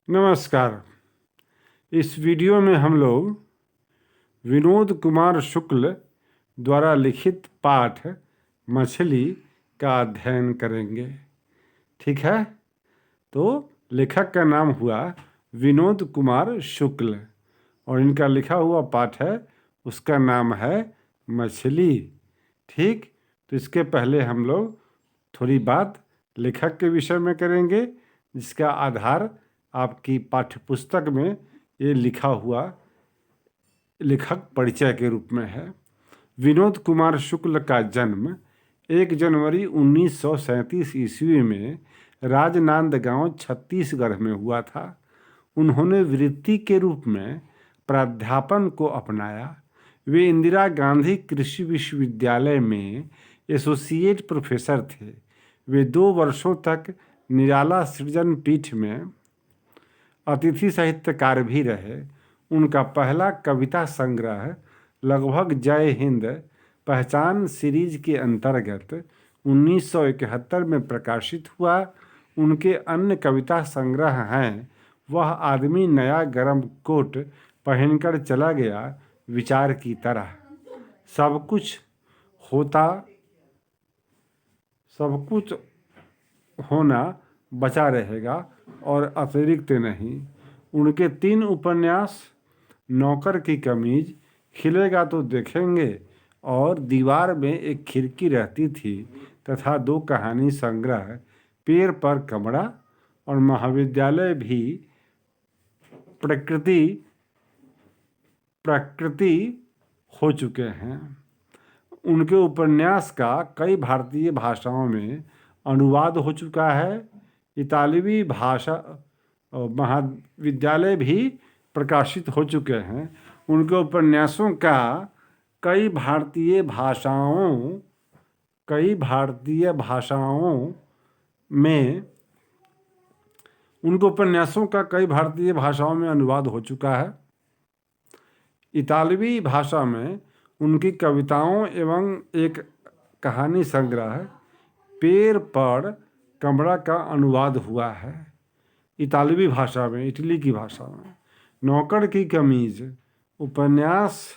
नमस्कार। इस वीडियो में हम लोग विनोद कुमार शुक्ल द्वारा लिखित पाठ मछली का अध्ययन करेंगे। ठीक है, तो लेखक का नाम हुआ विनोद कुमार शुक्ल और इनका लिखा हुआ पाठ है, उसका नाम है मछली। ठीक, तो इसके पहले हम लोग थोड़ी बात लेखक के विषय में करेंगे, जिसका आधार आपकी पाठ्यपुस्तक में ये लिखा हुआ लेखक परिचय के रूप में है। विनोद कुमार शुक्ल का जन्म 1 जनवरी 1937 ईस्वी में राजनांदगांव छत्तीसगढ़ में हुआ था। उन्होंने वृत्ति के रूप में प्राध्यापन को अपनाया। वे इंदिरा गांधी कृषि विश्वविद्यालय में एसोसिएट प्रोफेसर थे। वे 2 वर्षों तक निराला सृजन पीठ में अतिथि साहित्यकार भी रहे। उनका पहला कविता संग्रह लगभग जय हिंद पहचान सीरीज के अंतर्गत 1971 में प्रकाशित हुआ। उनके अन्य कविता संग्रह हैं वह आदमी नया गरम कोट पहनकर चला गया विचार की तरह, सब कुछ होना बचा रहेगा और अतिरिक्त नहीं। उनके 3 उपन्यास नौकर की कमीज, खिलेगा तो देखेंगे और दीवार में एक खिड़की रहती थी तथा 2 कहानी संग्रह पेड़ पर कमरा और महाविद्यालय भी प्रकृति हो चुके हैं। उनके उपन्यास का कई भारतीय भाषाओं में अनुवाद हो चुका है। इतालवी भाषा महाविद्यालय भी प्रकाशित हो चुके हैं। उनके उपन्यासों का कई भारतीय भाषाओं में अनुवाद हो चुका है। इतालवी भाषा में उनकी कविताओं एवं एक कहानी संग्रह पेड़ पर कमरा का अनुवाद हुआ है। इतालवी भाषा में, इटली की भाषा में। नौकर की कमीज उपन्यास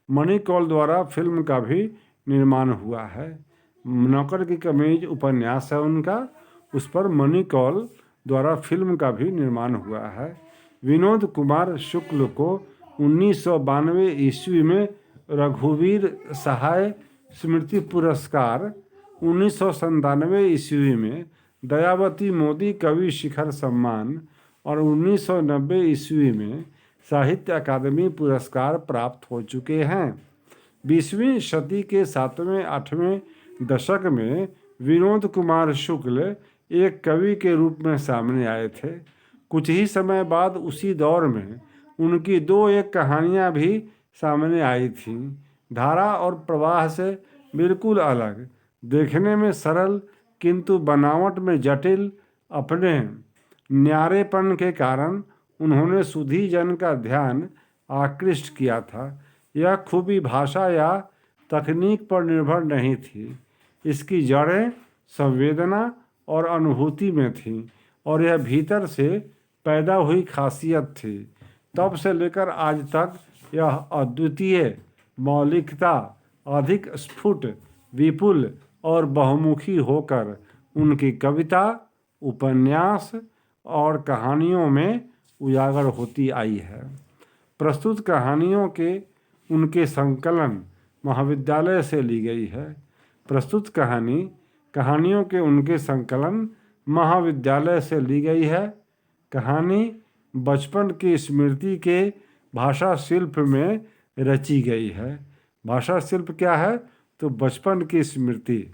मणिकौल द्वारा फिल्म का भी निर्माण हुआ है। नौकर की कमीज उपन्यास है उनका, उस पर मणिकौल द्वारा फिल्म का भी निर्माण हुआ है। विनोद कुमार शुक्ल को 1992 ईस्वी में रघुवीर सहाय स्मृति पुरस्कार, 1997 ईस्वी में दयावती मोदी कवि शिखर सम्मान और 1990 ईस्वी में साहित्य अकादमी पुरस्कार प्राप्त हो चुके हैं। 20वीं शती के 7वें-8वें दशक में विनोद कुमार शुक्ल एक कवि के रूप में सामने आए थे। कुछ ही समय बाद उसी दौर में उनकी 2-1 कहानियाँ भी सामने आई थीं। धारा और प्रवाह से बिल्कुल अलग, देखने में सरल किंतु बनावट में जटिल, अपने न्यारेपन के कारण उन्होंने सुधी जन का ध्यान आकृष्ट किया था। यह खूबी भाषा या तकनीक पर निर्भर नहीं थी, इसकी जड़ें संवेदना और अनुभूति में थीं और यह भीतर से पैदा हुई खासियत थी। तब से लेकर आज तक यह अद्वितीय मौलिकता अधिक स्फुट, विपुल और बहुमुखी होकर उनकी कविता, उपन्यास और कहानियों में उजागर होती आई है। प्रस्तुत कहानियों के उनके संकलन महाविद्यालय से ली गई है। प्रस्तुत कहानियों के उनके संकलन महाविद्यालय से ली गई है। कहानी बचपन की स्मृति के भाषा शिल्प में रची गई है। भाषा शिल्प क्या है? तो बचपन की स्मृति,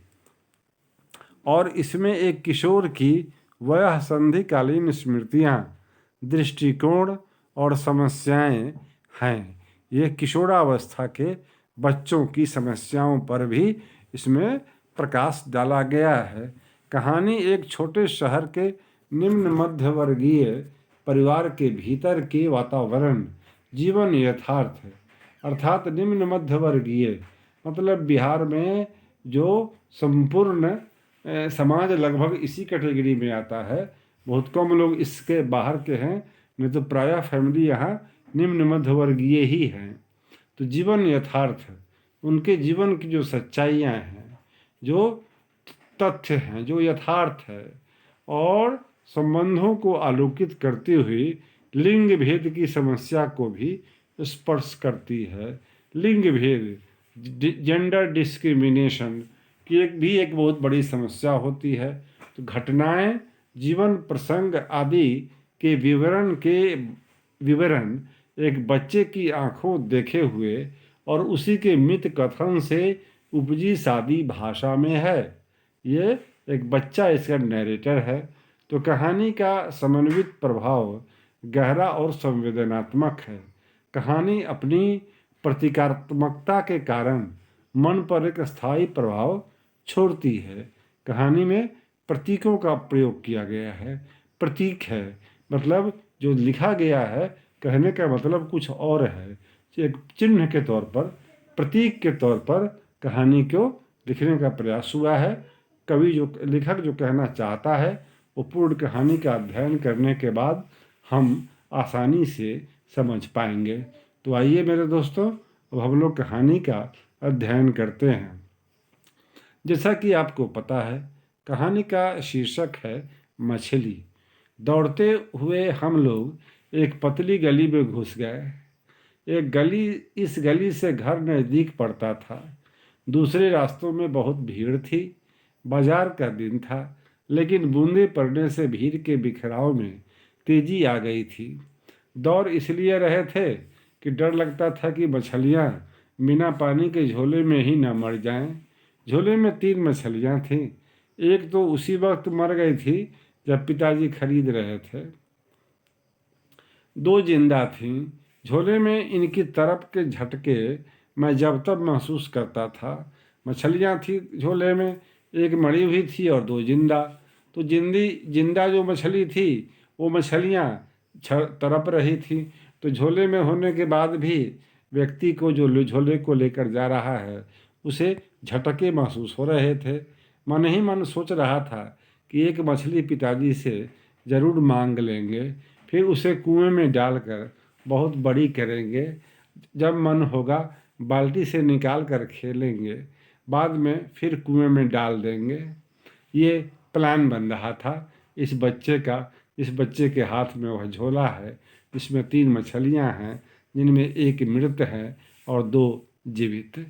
और इसमें एक किशोर की वयः संधिकालीन स्मृतियाँ, दृष्टिकोण और समस्याएं हैं। ये किशोरावस्था के बच्चों की समस्याओं पर भी इसमें प्रकाश डाला गया है। कहानी एक छोटे शहर के निम्न मध्यवर्गीय परिवार के भीतर के वातावरण, जीवन यथार्थ है। अर्थात निम्न मध्यवर्गीय मतलब बिहार में जो संपूर्ण समाज लगभग इसी कैटेगरी में आता है। बहुत कम लोग इसके बाहर के हैं, नहीं तो प्रायः फैमिली यहाँ निम्न मध्यवर्गीय ही हैं। तो जीवन यथार्थ, उनके जीवन की जो सच्चाइयाँ हैं, जो तथ्य हैं, जो यथार्थ है, और संबंधों को आलोकित करती हुई लिंग भेद की समस्या को भी स्पर्श करती है। लिंग भेद, जेंडर डिस्क्रिमिनेशन की एक बहुत बड़ी समस्या होती है। तो घटनाएं, जीवन प्रसंग आदि के विवरण एक बच्चे की आंखों देखे हुए और उसी के मित कथन से उपजी सादी भाषा में है। ये एक बच्चा इसका नैरेटर है। तो कहानी का समन्वित प्रभाव गहरा और संवेदनात्मक है। कहानी अपनी प्रतीकात्मकता के कारण मन पर एक स्थायी प्रभाव छोड़ती है। कहानी में प्रतीकों का प्रयोग किया गया है। प्रतीक है मतलब जो लिखा गया है, कहने का मतलब कुछ और है। एक चिन्ह के तौर पर, प्रतीक के तौर पर कहानी को लिखने का प्रयास हुआ है। कवि जो लेखक जो कहना चाहता है वो पूर्ण कहानी का अध्ययन करने के बाद हम आसानी से समझ पाएंगे। तो आइए मेरे दोस्तों, अब हम लोग कहानी का अध्ययन करते हैं। जैसा कि आपको पता है, कहानी का शीर्षक है मछली। दौड़ते हुए हम लोग एक पतली गली में घुस गए। इस गली से घर नज़दीक पड़ता था। दूसरे रास्तों में बहुत भीड़ थी। बाजार का दिन था, लेकिन बूंदे पड़ने से भीड़ के बिखराव में तेजी आ गई थी। दौड़ इसलिए रहे थे कि डर लगता था कि मछलियाँ बिना पानी के झोले में ही न मर जाएं। झोले में 3 मछलियाँ थीं। एक तो उसी वक्त मर गई थी जब पिताजी खरीद रहे थे। 2 जिंदा थीं। झोले में इनकी तरफ के झटके मैं जब तब महसूस करता था। मछलियाँ थी झोले में, एक मरी हुई थी और 2 जिंदा। तो जिंदा जो मछली थी वो मछलियाँ तड़प रही थी। तो झोले में होने के बाद भी व्यक्ति को जो झोले को लेकर जा रहा है उसे झटके महसूस हो रहे थे। मन ही मन सोच रहा था कि एक मछली पिताजी से ज़रूर मांग लेंगे, फिर उसे कुएं में डालकर बहुत बड़ी करेंगे। जब मन होगा बाल्टी से निकाल कर खेलेंगे, बाद में फिर कुएं में डाल देंगे। ये प्लान बन रहा था इस बच्चे का। इस बच्चे के हाथ में वह झोला है, इसमें 3 मछलियां हैं, जिनमें एक मृत है और 2 जीवित।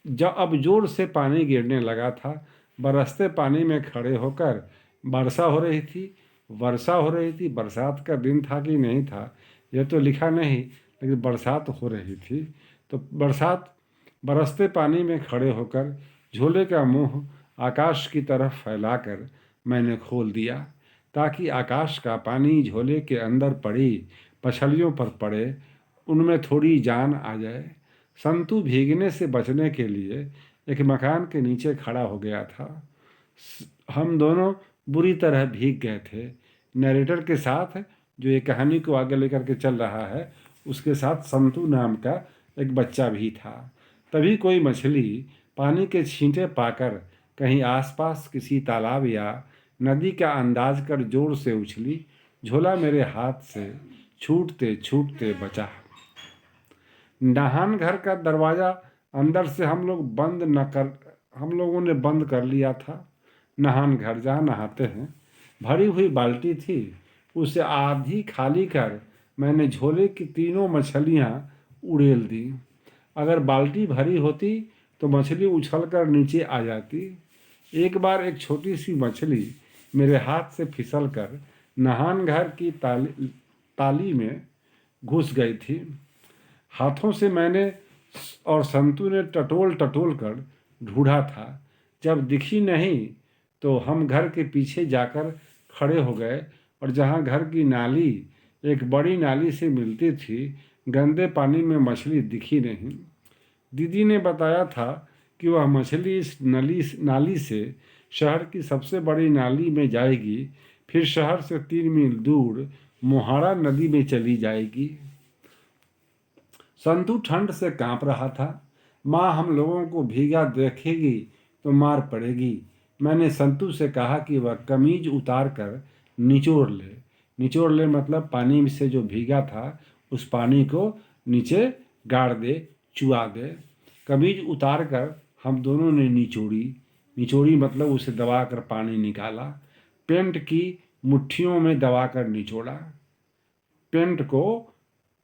जब अब जोर से पानी गिरने लगा था, बरसते पानी में खड़े होकर वर्षा हो रही थी। बरसात का दिन था कि नहीं था यह तो लिखा नहीं, लेकिन बरसात हो रही थी। तो बरसते पानी में खड़े होकर झोले का मुंह आकाश की तरफ फैलाकर मैंने खोल दिया, ताकि आकाश का पानी झोले के अंदर पड़ी मछलियों पर पड़े, उनमें थोड़ी जान आ जाए। संतू भीगने से बचने के लिए एक मकान के नीचे खड़ा हो गया था। हम दोनों बुरी तरह भीग गए थे। नरेटर के साथ, जो ये कहानी को आगे लेकर के चल रहा है, उसके साथ संतू नाम का एक बच्चा भी था। तभी कोई मछली पानी के छींटे पाकर कहीं आसपास किसी तालाब या नदी का अंदाज कर जोर से उछली। झोला मेरे हाथ से छूटते छूटते बचा। नहान घर का दरवाज़ा अंदर से हम लोगों ने बंद कर लिया था। नहान घर जहाँ नहाते हैं, भरी हुई बाल्टी थी, उसे आधी खाली कर मैंने झोले की 3 मछलियाँ उड़ेल दी। अगर बाल्टी भरी होती तो मछली उछलकर नीचे आ जाती। एक बार एक छोटी सी मछली मेरे हाथ से फिसलकर नहान घर की ताली में घुस गई थी। हाथों से मैंने और संतू ने टटोल कर ढूंढा था। जब दिखी नहीं तो हम घर के पीछे जाकर खड़े हो गए, और जहाँ घर की नाली एक बड़ी नाली से मिलती थी, गंदे पानी में मछली दिखी नहीं। दीदी ने बताया था कि वह मछली इस नाली से शहर की सबसे बड़ी नाली में जाएगी, फिर शहर से 3 मील दूर मोहारा नदी में चली जाएगी। संतू ठंड से कांप रहा था। माँ हम लोगों को भीगा देखेगी तो मार पड़ेगी। मैंने संतू से कहा कि वह कमीज उतार कर निचोड़ ले। निचोड़ ले मतलब पानी से जो भीगा था उस पानी को नीचे गाड़ दे, चुआ दे। कमीज उतार कर हम दोनों ने निचोड़ी मतलब उसे दबाकर पानी निकाला। पेंट की मुट्ठियों में दबाकर निचोड़ा। पेंट को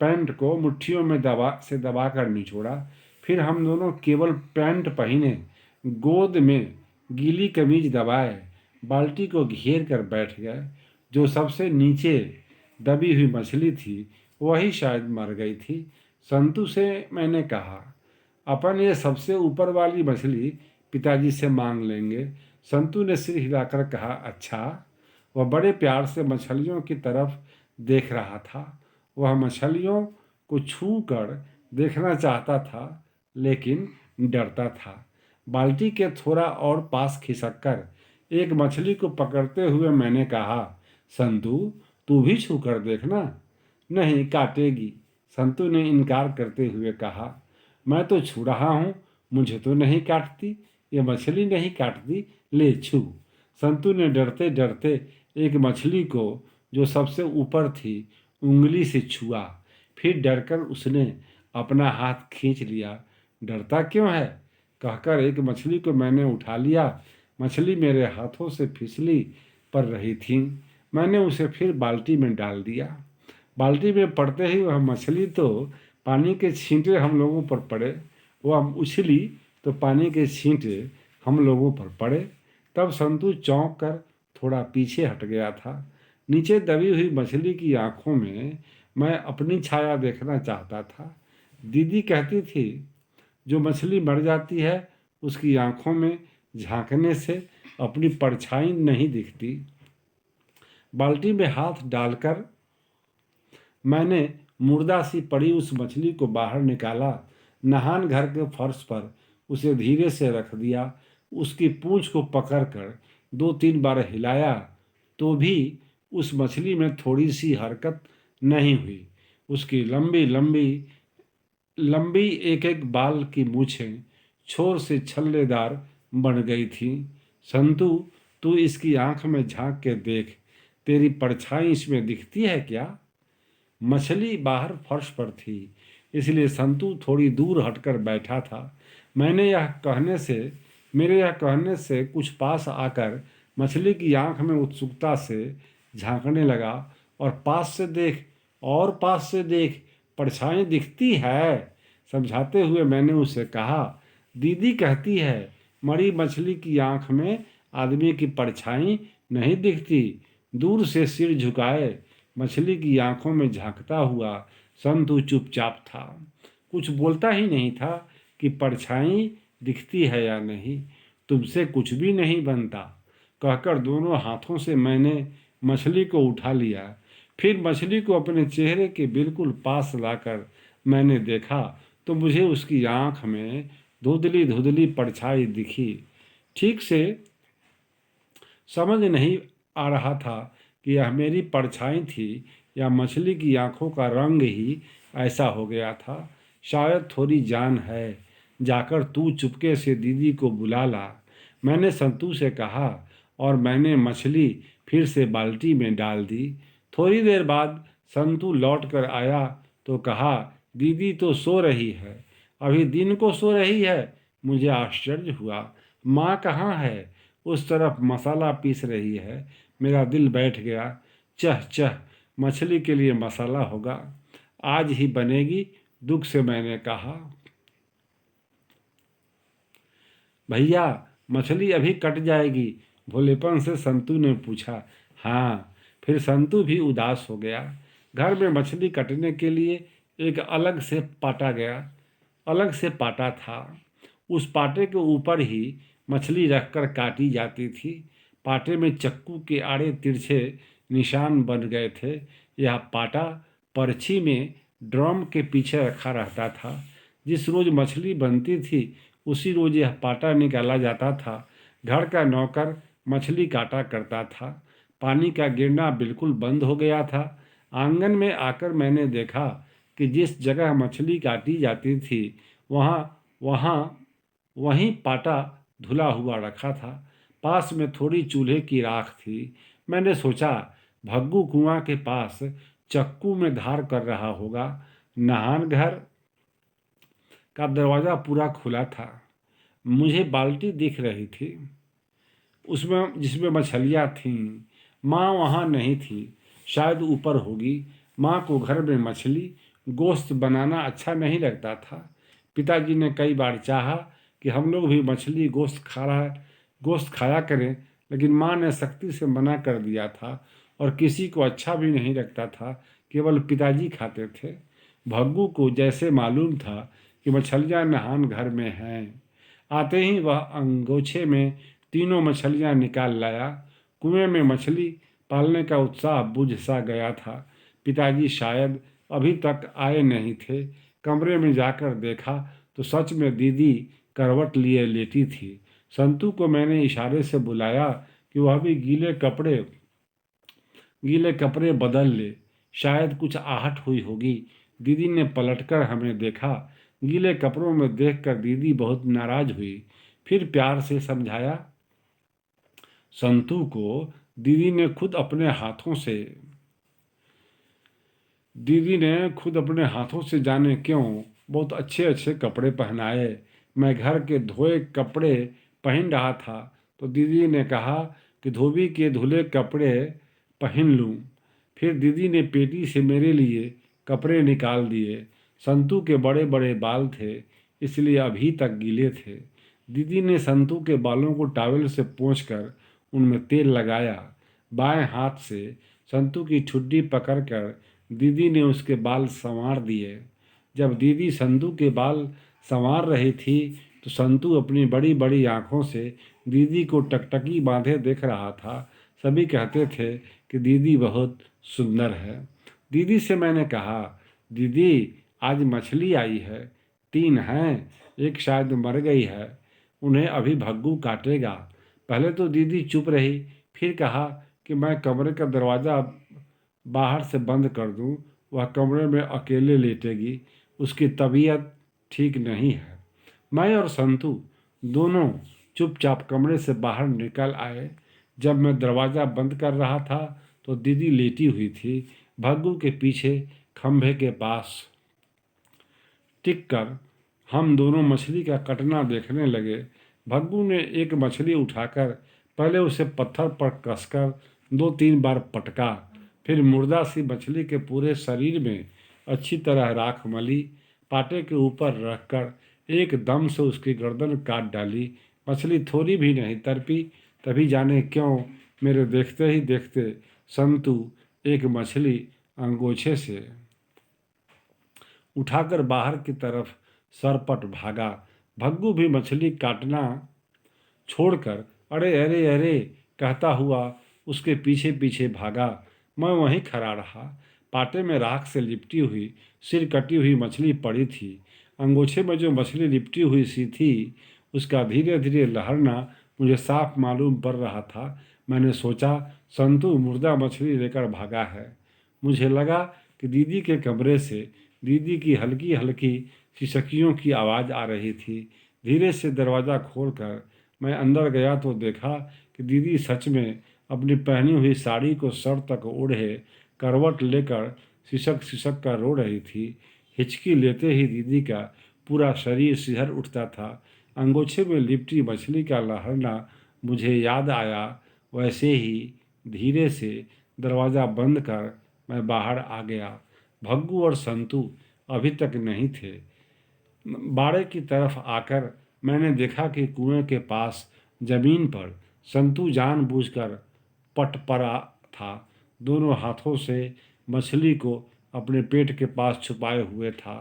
पैंट को मुट्ठियों में दबाकर निचोड़ा। फिर हम दोनों केवल पैंट पहने, गोद में गीली कमीज दबाए, बाल्टी को घेर कर बैठ गए। जो सबसे नीचे दबी हुई मछली थी वही शायद मर गई थी। संतू से मैंने कहा, अपन ये सबसे ऊपर वाली मछली पिताजी से मांग लेंगे। संतू ने सिर हिलाकर कहा, अच्छा। वह बड़े प्यार से मछलियों की तरफ देख रहा था। वह मछलियों को छू कर देखना चाहता था लेकिन डरता था। बाल्टी के थोड़ा और पास खिसक कर एक मछली को पकड़ते हुए मैंने कहा, संतू तू भी छू कर देखना। नहीं, काटेगी, संतू ने इनकार करते हुए कहा। मैं तो छू रहा हूँ, मुझे तो नहीं काटती, ये मछली नहीं काटती, ले छू। संतू ने डरते डरते एक मछली को जो सबसे ऊपर थी उंगली से छुआ। फिर डरकर उसने अपना हाथ खींच लिया। डरता क्यों है, कहकर एक मछली को मैंने उठा लिया। मछली मेरे हाथों से फिसली पड़ रही थी। मैंने उसे फिर बाल्टी में डाल दिया। बाल्टी में पड़ते ही वह मछली तो पानी के छींटे हम लोगों पर पड़े। वह उछली तो पानी के छींटे हम लोगों पर पड़े। तब संतू चौंक कर थोड़ा पीछे हट गया था। नीचे दबी हुई मछली की आंखों में मैं अपनी छाया देखना चाहता था। दीदी कहती थी, जो मछली मर जाती है उसकी आंखों में झांकने से अपनी परछाई नहीं दिखती। बाल्टी में हाथ डालकर मैंने मुर्दा सी पड़ी उस मछली को बाहर निकाला। नहान घर के फर्श पर उसे धीरे से रख दिया। उसकी पूंछ को पकड़कर 2-3 बार हिलाया तो भी उस मछली में थोड़ी सी हरकत नहीं हुई। उसकी लंबी लंबी लंबी एक एक बाल की मूछें छोर से छल्लेदार बन गई थी। संतू, तू इसकी आंख में झांक के देख, तेरी परछाई इसमें दिखती है क्या? मछली बाहर फर्श पर थी, इसलिए संतू थोड़ी दूर हटकर बैठा था। मेरे यह कहने से कुछ पास आकर मछली की आंख में उत्सुकता से झांकने लगा। और पास से देख, और पास से देख, परछाई दिखती है, समझाते हुए मैंने उसे कहा। दीदी कहती है, मरी मछली की आंख में आदमी की परछाई नहीं दिखती। दूर से सिर झुकाए मछली की आंखों में झांकता हुआ संतू चुपचाप था। कुछ बोलता ही नहीं था कि परछाई दिखती है या नहीं, तुमसे कुछ भी नहीं बनता, कहकर दोनों हाथों से मैंने मछली को उठा लिया। फिर मछली को अपने चेहरे के बिल्कुल पास लाकर मैंने देखा तो मुझे उसकी आंख में धुंधली धुंधली परछाई दिखी। ठीक से समझ नहीं आ रहा था कि यह मेरी परछाई थी या मछली की आंखों का रंग ही ऐसा हो गया था। शायद थोड़ी जान है, जाकर तू चुपके से दीदी को बुला ला, मैंने संतू से कहा। और मैंने मछली फिर से बाल्टी में डाल दी। थोड़ी देर बाद संतू लौट कर आया तो कहा, दीदी तो सो रही है, अभी दिन को सो रही है। मुझे आश्चर्य हुआ। माँ कहाँ है? उस तरफ मसाला पीस रही है। मेरा दिल बैठ गया। चह चह, मछली के लिए मसाला होगा, आज ही बनेगी, दुख से मैंने कहा। भैया, मछली अभी कट जाएगी, भोलेपन से संतू ने पूछा। हाँ। फिर संतू भी उदास हो गया। घर में मछली कटने के लिए एक अलग से पाटा था। उस पाटे के ऊपर ही मछली रखकर काटी जाती थी। पाटे में चक्कू के आड़े तिरछे निशान बन गए थे। यह पाटा परछी में ड्रम के पीछे रखा रहता था। जिस रोज मछली बनती थी उसी रोज यह पाटा निकाला जाता था। घर का नौकर मछली काटा करता था। पानी का गिरना बिल्कुल बंद हो गया था। आंगन में आकर मैंने देखा कि जिस जगह मछली काटी जाती थी वहाँ वहाँ वहीं पाटा धुला हुआ रखा था। पास में थोड़ी चूल्हे की राख थी। मैंने सोचा भग्गू कुआं के पास चक्कू में धार कर रहा होगा। नहान घर का दरवाज़ा पूरा खुला था। मुझे बाल्टी दिख रही थी, उसमें जिसमें मछलियाँ थीं। माँ वहाँ नहीं थी, शायद ऊपर होगी। माँ को घर में मछली गोश्त बनाना अच्छा नहीं लगता था। पिताजी ने कई बार चाहा कि हम लोग भी मछली गोश्त खाया करें, लेकिन माँ ने सख्ती से मना कर दिया था और किसी को अच्छा भी नहीं लगता था, केवल पिताजी खाते थे। भग्गू को जैसे मालूम था कि मछलियाँ नहान घर में हैं। आते ही वह अंगोछे में तीनों मछलियां निकाल लाया। कुएं में मछली पालने का उत्साह बुझ सा गया था। पिताजी शायद अभी तक आए नहीं थे। कमरे में जाकर देखा तो सच में दीदी करवट लिए लेटी थी। संतू को मैंने इशारे से बुलाया कि वह भी गीले कपड़े बदल ले, शायद कुछ आहट हुई होगी। दीदी ने पलटकर हमें देखा। गीले कपड़ों में देखकर दीदी बहुत नाराज हुई। फिर प्यार से समझाया। संतू को दीदी ने खुद अपने हाथों से दीदी ने खुद अपने हाथों से जाने क्यों बहुत अच्छे अच्छे कपड़े पहनाए। मैं घर के धोए कपड़े पहन रहा था तो दीदी ने कहा कि धोबी के धुले कपड़े पहन लूं। फिर दीदी ने पेटी से मेरे लिए कपड़े निकाल दिए। संतू के बड़े बड़े बाल थे, इसलिए अभी तक गीले थे। दीदी ने संतू के बालों को टॉवेल से पोंछकर उनमें तेल लगाया। बाएं हाथ से संतू की ठुड्डी पकड़कर दीदी ने उसके बाल संवार दिए। जब दीदी संतू के बाल संवार रही थी तो संतू अपनी बड़ी बड़ी आंखों से दीदी को टकटकी बांधे देख रहा था। सभी कहते थे कि दीदी बहुत सुंदर है। दीदी से मैंने कहा, दीदी आज मछली आई है। 3 हैं, एक शायद मर गई है, उन्हें अभी भग्गू काटेगा। पहले तो दीदी चुप रही, फिर कहा कि मैं कमरे का दरवाज़ा बाहर से बंद कर दूं। वह कमरे में अकेले लेटेगी, उसकी तबीयत ठीक नहीं है। मैं और संतू दोनों चुपचाप कमरे से बाहर निकल आए। जब मैं दरवाज़ा बंद कर रहा था तो दीदी लेटी हुई थी, भग्गू के पीछे खंभे के पास टिक कर। हम दोनों मछली का कटना देखने लगे। भग्गू ने एक मछली उठाकर पहले उसे पत्थर पर कसकर 2-3 बार पटका, फिर मुर्दा सी मछली के पूरे शरीर में अच्छी तरह राख मली। पाटे के ऊपर रखकर एक दम से उसकी गर्दन काट डाली। मछली थोड़ी भी नहीं तड़पी। तभी जाने क्यों मेरे देखते ही देखते संतू एक मछली अंगोछे से उठाकर बाहर की तरफ सरपट भागा। भग्गू भी मछली काटना छोड़कर अरे अरे अरे कहता हुआ उसके पीछे पीछे भागा। मैं वहीं खड़ा रहा। पाटे में राख से लिपटी हुई सिर कटी हुई मछली पड़ी थी। अंगोछे में जो मछली लिपटी हुई सी थी उसका धीरे धीरे लहरना मुझे साफ मालूम पड़ रहा था। मैंने सोचा संतू मुर्दा मछली लेकर भागा है। मुझे लगा कि दीदी के कमरे से दीदी की हल्की हल्की सिसकियों की आवाज़ आ रही थी। धीरे से दरवाज़ा खोलकर मैं अंदर गया तो देखा कि दीदी सच में अपनी पहनी हुई साड़ी को सर तक ओढ़े करवट लेकर सिसक सिसक कर रो रही थी। हिचकी लेते ही दीदी का पूरा शरीर सिहर उठता था। अंगोछे में लिपटी मछली का लहरना मुझे याद आया। वैसे ही धीरे से दरवाज़ा बंद कर मैं बाहर आ गया। भग्गू और संतू अभी तक नहीं थे। बाड़े की तरफ आकर मैंने देखा कि कुएं के पास जमीन पर संतू जानबूझकर पट पड़ा था। दोनों हाथों से मछली को अपने पेट के पास छुपाए हुए था।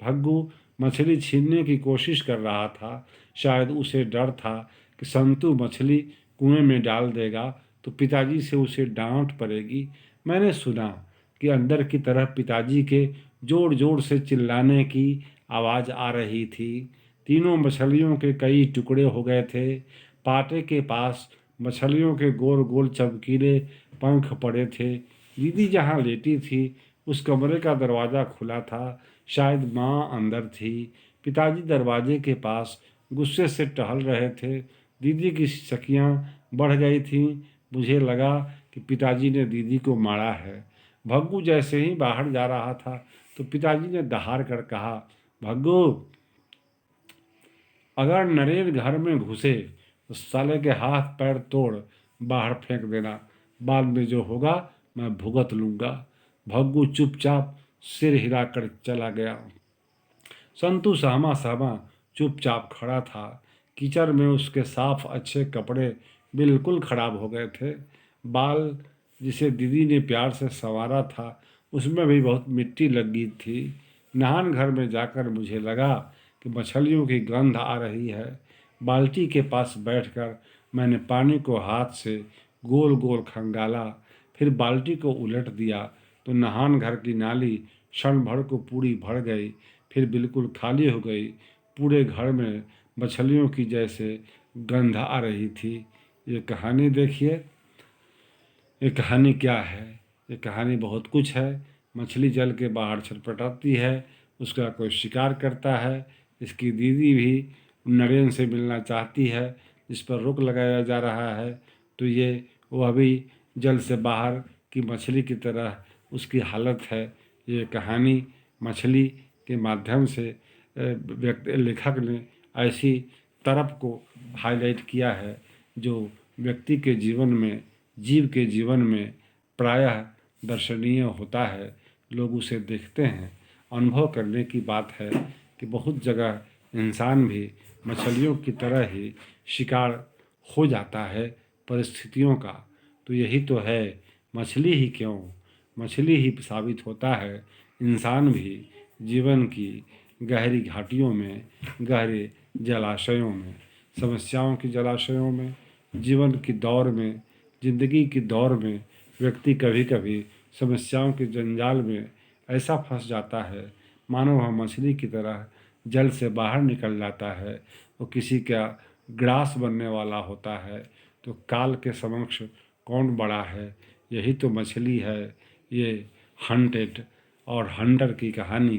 भग्गू मछली छीनने की कोशिश कर रहा था। शायद उसे डर था कि संतू मछली कुएं में डाल देगा तो पिताजी से उसे डांट पड़ेगी। मैंने सुना कि अंदर की तरफ पिताजी के जोर जोर से चिल्लाने की आवाज़ आ रही थी। तीनों मछलियों के कई टुकड़े हो गए थे। पाटे के पास मछलियों के गोल गोल चमकीले पंख पड़े थे। दीदी जहाँ लेटी थी उस कमरे का दरवाज़ा खुला था। शायद माँ अंदर थी। पिताजी दरवाजे के पास गुस्से से टहल रहे थे। दीदी की सखियाँ बढ़ गई थीं। मुझे लगा कि पिताजी ने दीदी को मारा है। भग्गू जैसे ही बाहर जा रहा था तो पिताजी ने दहाड़ कर कहा, भग्गू, अगर नरेन घर में घुसे तो साले के हाथ पैर तोड़ बाहर फेंक देना, बाद में जो होगा मैं भुगत लूंगा। भग्गू चुपचाप सिर हिलाकर चला गया। संतू सहमा सहमा चुपचाप खड़ा था। कीचड़ में उसके साफ अच्छे कपड़े बिल्कुल खराब हो गए थे। बाल जिसे दीदी ने प्यार से संवारा था उसमें भी बहुत मिट्टी लग गई थी। नहान घर में जाकर मुझे लगा कि मछलियों की गंध आ रही है। बाल्टी के पास बैठकर मैंने पानी को हाथ से गोल गोल खंगाला, फिर बाल्टी को उलट दिया तो नहान घर की नाली क्षण भर को पूरी भर गई, फिर बिल्कुल खाली हो गई। पूरे घर में मछलियों की जैसे गंध आ रही थी। ये कहानी देखिए, ये कहानी क्या है? ये कहानी बहुत कुछ है। मछली जल के बाहर छटपटाती है, उसका कोई शिकार करता है। इसकी दीदी भी नरेन से मिलना चाहती है, जिस पर रोक लगाया जा रहा है। तो ये वह भी जल से बाहर की मछली की तरह उसकी हालत है। ये कहानी मछली के माध्यम से लेखक ने ऐसी तरफ को हाईलाइट किया है जो व्यक्ति के जीवन में, जीव के जीवन में प्रायः दर्शनीय होता है। लोग उसे देखते हैं। अनुभव करने की बात है कि बहुत जगह इंसान भी मछलियों की तरह ही शिकार हो जाता है परिस्थितियों का। तो यही तो है, मछली ही क्यों, मछली ही साबित होता है इंसान भी जीवन की गहरी घाटियों में, गहरे जलाशयों में, समस्याओं की जलाशयों में, जीवन की दौर में, जिंदगी की दौर में व्यक्ति कभी कभी समस्याओं के जंजाल में ऐसा फंस जाता है मानो वह मछली की तरह जल से बाहर निकल जाता है। वो किसी का ग्रास बनने वाला होता है। तो काल के समक्ष कौन बड़ा है? यही तो मछली है। ये हंटेड और हंटर की कहानी।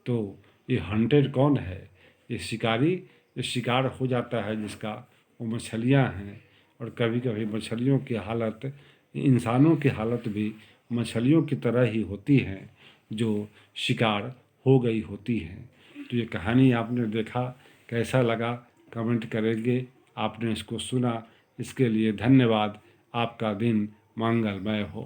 तो ये हंटेड कौन है? ये शिकारी, ये शिकार हो जाता है जिसका, वो मछलियाँ हैं। और कभी कभी मछलियों की हालत, इंसानों की हालत भी मछलियों की तरह ही होती हैं जो शिकार हो गई होती हैं। तो ये कहानी आपने देखा, कैसा लगा कमेंट करेंगे। आपने इसको सुना, इसके लिए धन्यवाद। आपका दिन मंगलमय हो।